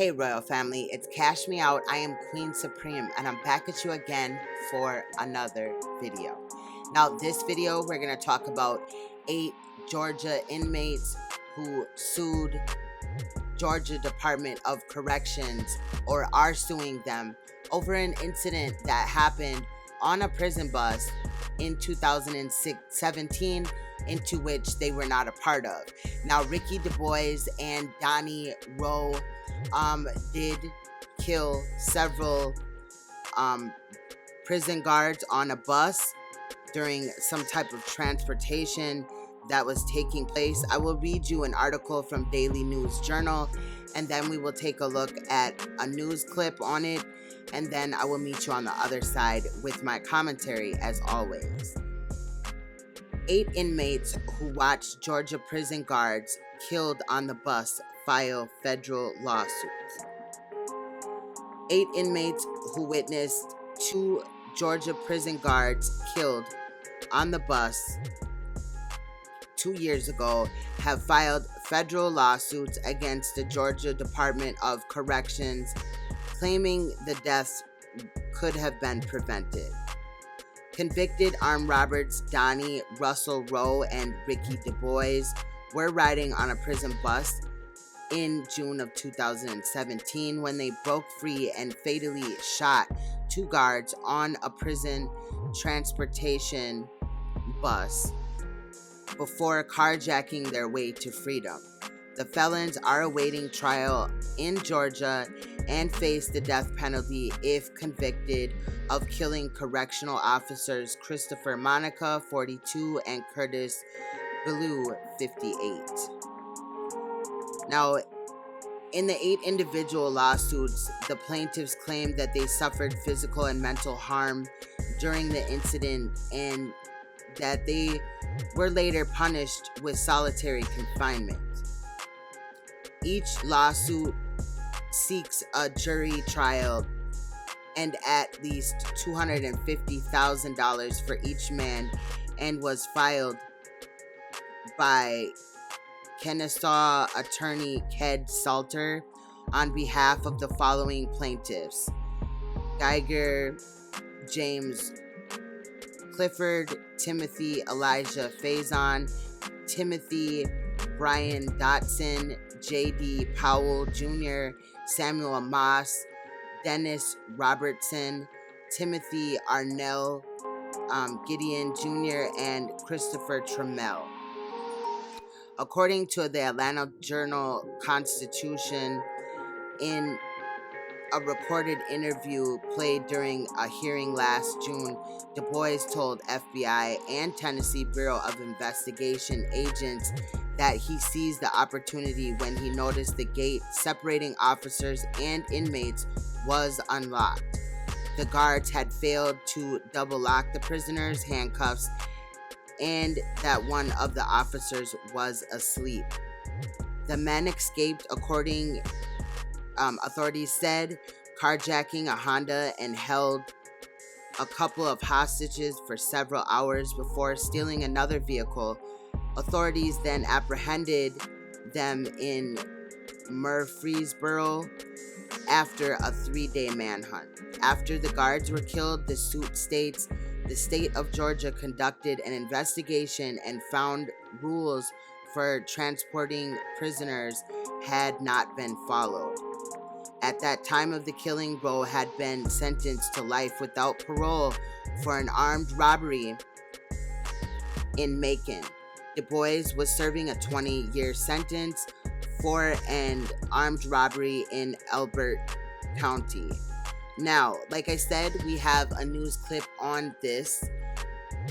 Hey Royal Family, it's Cash Me Out. I am Queen Supreme and I'm back at you again for another video. Now this video we're going to talk about 8 Georgia inmates who sued Georgia Department of Corrections or are suing them over an incident that happened on a prison bus in 2017 into which they were not a part of. Now Ricky Du Bois and Donnie Rowe did kill several prison guards on a bus during some type of transportation that was taking place. I will read you an article from Daily News Journal, and then we will take a look at a news clip on it, and then I will meet you on the other side with my commentary as always. 8 inmates who watched Georgia prison guards killed on the bus file federal lawsuits. 8 inmates who witnessed 2 Georgia prison guards killed on the bus 2 years ago have filed federal lawsuits against the Georgia Department of Corrections, claiming the deaths could have been prevented. Convicted armed robbers Donnie Russell Rowe and Ricky Du Bois were riding on a prison bus in June of 2017 when they broke free and fatally shot 2 guards on a prison transportation bus before carjacking their way to freedom. The felons are awaiting trial in Georgia and face the death penalty if convicted of killing correctional officers Christopher Monica, 42, and Curtis Ballou, 58. Now, in the 8 individual lawsuits, the plaintiffs claimed that they suffered physical and mental harm during the incident and that they were later punished with solitary confinement. Each lawsuit seeks a jury trial and at least $250,000 for each man and was filed by Kennesaw attorney Ked Salter on behalf of the following plaintiffs: Geiger, James Clifford, Timothy Elijah Faison, Timothy Brian Dotson, J.D. Powell Jr., Samuel Moss, Dennis Robertson, Timothy Arnell, Gideon Jr., and Christopher Trammell. According to the Atlanta Journal-Constitution, in a recorded interview played during a hearing last June, Du Bois told FBI and Tennessee Bureau of Investigation agents that he seized the opportunity when he noticed the gate separating officers and inmates was unlocked. The guards had failed to double lock the prisoners' handcuffs and that one of the officers was asleep. The men escaped, according authorities said, carjacking a Honda and held a couple of hostages for several hours before stealing another vehicle. Authorities then apprehended them in Murfreesboro after a 3-day manhunt. After the guards were killed, the suit states the state of Georgia conducted an investigation and found rules for transporting prisoners had not been followed. At that time of the killing, Rowe had been sentenced to life without parole for an armed robbery in Macon. Du Bois was serving a 20-year sentence for an armed robbery in Elbert County. Now, like I said, we have a news clip on this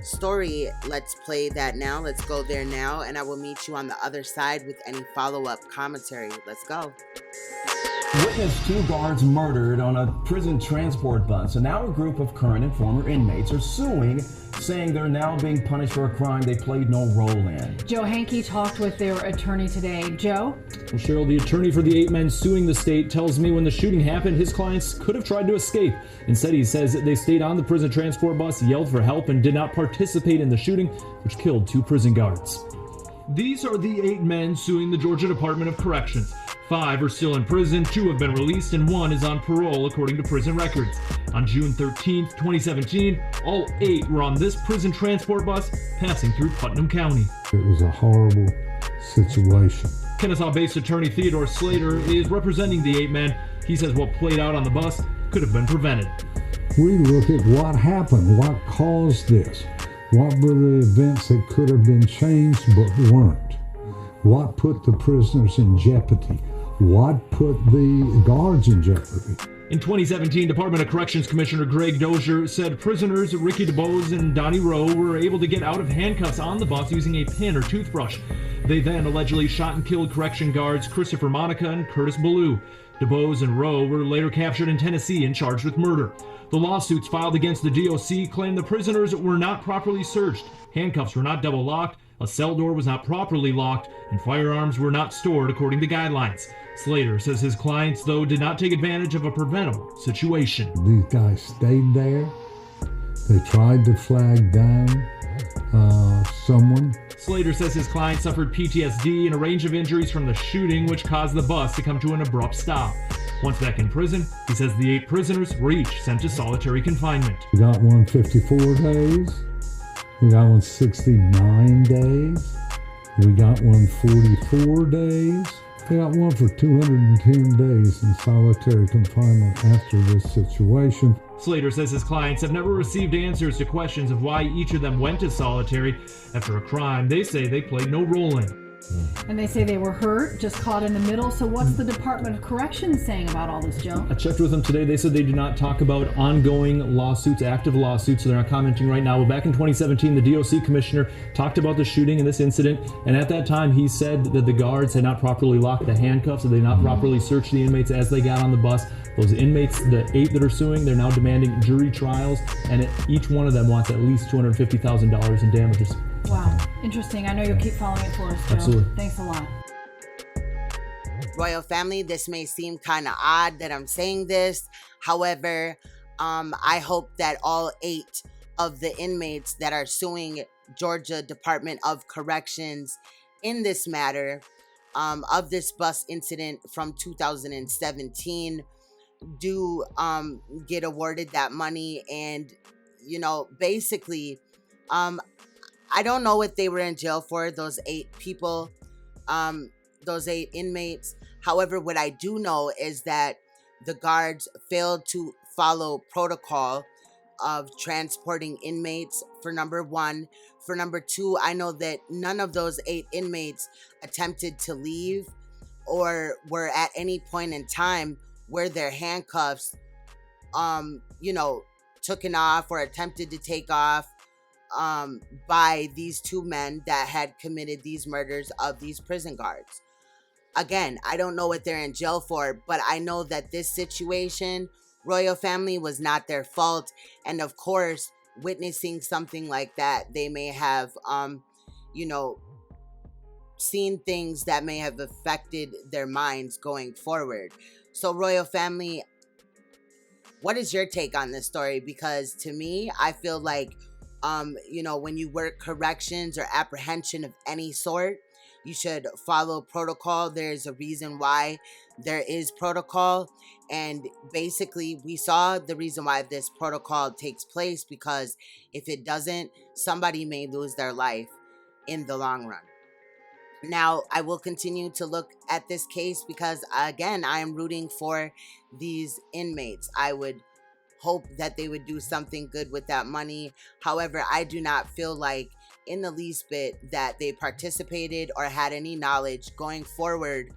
story. Let's play that now. Let's go there now, and I will meet you on the other side with any follow-up commentary. Let's go. Witnessed 2 guards murdered on a prison transport bus, and now a group of current and former inmates are suing, saying they're now being punished for a crime they played no role in. Joe Hankey talked with their attorney today. Joe? Well, Cheryl, the attorney for the 8 men suing the state tells me when the shooting happened, his clients could have tried to escape. Instead, he says that they stayed on the prison transport bus, yelled for help, and did not participate in the shooting, which killed 2 prison guards. These are the 8 men suing the Georgia Department of Corrections. 5 are still in prison, 2 have been released, and 1 is on parole, according to prison records. On June 13, 2017, all 8 were on this prison transport bus passing through Putnam County. It was a horrible situation. Kennesaw-based attorney Theodore Slater is representing the 8 men. He says what played out on the bus could have been prevented. We look at what happened, what caused this, what were the events that could have been changed but weren't, what put the prisoners in jeopardy, what put the guards in jeopardy. In 2017, Department of Corrections Commissioner Greg Dozier said prisoners Ricky DeBose and Donnie Rowe were able to get out of handcuffs on the bus using a pin or toothbrush. They then allegedly shot and killed correction guards Christopher Monica and Curtis Ballou. DeBose and Rowe were later captured in Tennessee and charged with murder. The lawsuits filed against the DOC claim the prisoners were not properly searched, handcuffs were not double locked, a cell door was not properly locked, and firearms were not stored according to guidelines. Slater says his clients, though, did not take advantage of a preventable situation. These guys stayed there. They tried to flag down someone. Slater says his client suffered PTSD and a range of injuries from the shooting, which caused the bus to come to an abrupt stop. Once back in prison, he says the 8 prisoners were each sent to solitary confinement. We got one 54 days. We got one 69 days. We got one 44 days. We got one for 210 days in solitary confinement after this situation. Slater says his clients have never received answers to questions of why each of them went to solitary after a crime they say they played no role in. And they say they were hurt, just caught in the middle. So what's the Department of Corrections saying about all this, Joe? I checked with them today. They said they do not talk about ongoing lawsuits, active lawsuits, so they're not commenting right now. But back in 2017, the DOC commissioner talked about the shooting and this incident, and at that time he said that the guards had not properly locked the handcuffs, and they not properly searched the inmates as they got on the bus. Those inmates, the 8 that are suing, they're now demanding jury trials, and each one of them wants at least $250,000 in damages. Wow, interesting. I know you'll keep following it for us, Joe. Absolutely. Thanks a lot. Royal family, this may seem kind of odd that I'm saying this. However, I hope that all 8 of the inmates that are suing Georgia Department of Corrections in this matter of this bus incident from 2017 do get awarded that money. And, basically, I don't know what they were in jail for, those 8 people, those 8 inmates. However, what I do know is that the guards failed to follow protocol of transporting inmates, for number 1. For number 2, I know that none of those 8 inmates attempted to leave or were at any point in time where their handcuffs, taken off or attempted to take off by these 2 men that had committed these murders of these prison guards. Again, I don't know what they're in jail for, but I know that this situation, Royal family, was not their fault. And of course, witnessing something like that, they may have, seen things that may have affected their minds going forward. So Royal family, what is your take on this story? Because to me, I feel like when you work corrections or apprehension of any sort, you should follow protocol. There's a reason why there is protocol. And basically, we saw the reason why this protocol takes place, because if it doesn't, somebody may lose their life in the long run. Now, I will continue to look at this case because, again, I am rooting for these inmates. I would hope that they would do something good with that money. However, I do not feel like in the least bit that they participated or had any knowledge going forward,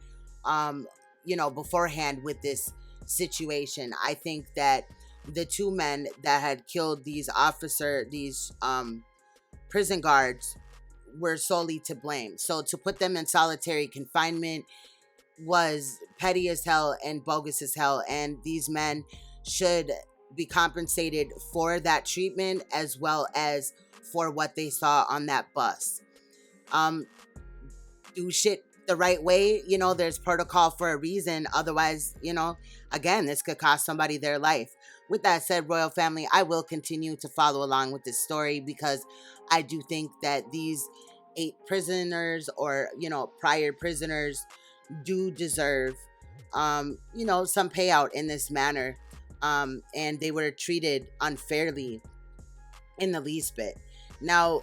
beforehand with this situation. I think that the 2 men that had killed these prison guards were solely to blame. So to put them in solitary confinement was petty as hell and bogus as hell. And these men should be compensated for that treatment as well as for what they saw on that bus. Do shit the right way. There's protocol for a reason. Otherwise, again, this could cost somebody their life. With that said, Royal family, I will continue to follow along with this story because I do think that these 8 prisoners or, prior prisoners do deserve, some payout in this manner. And they were treated unfairly in the least bit. Now,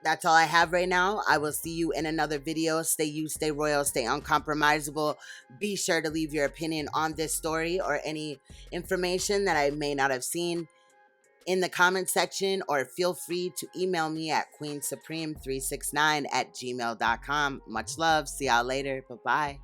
that's all I have right now. I will see you in another video. Stay you, stay royal, stay uncompromisable. Be sure to leave your opinion on this story or any information that I may not have seen in the comment section, or feel free to email me at queensupreme369@gmail.com. Much love. See y'all later. Bye-bye.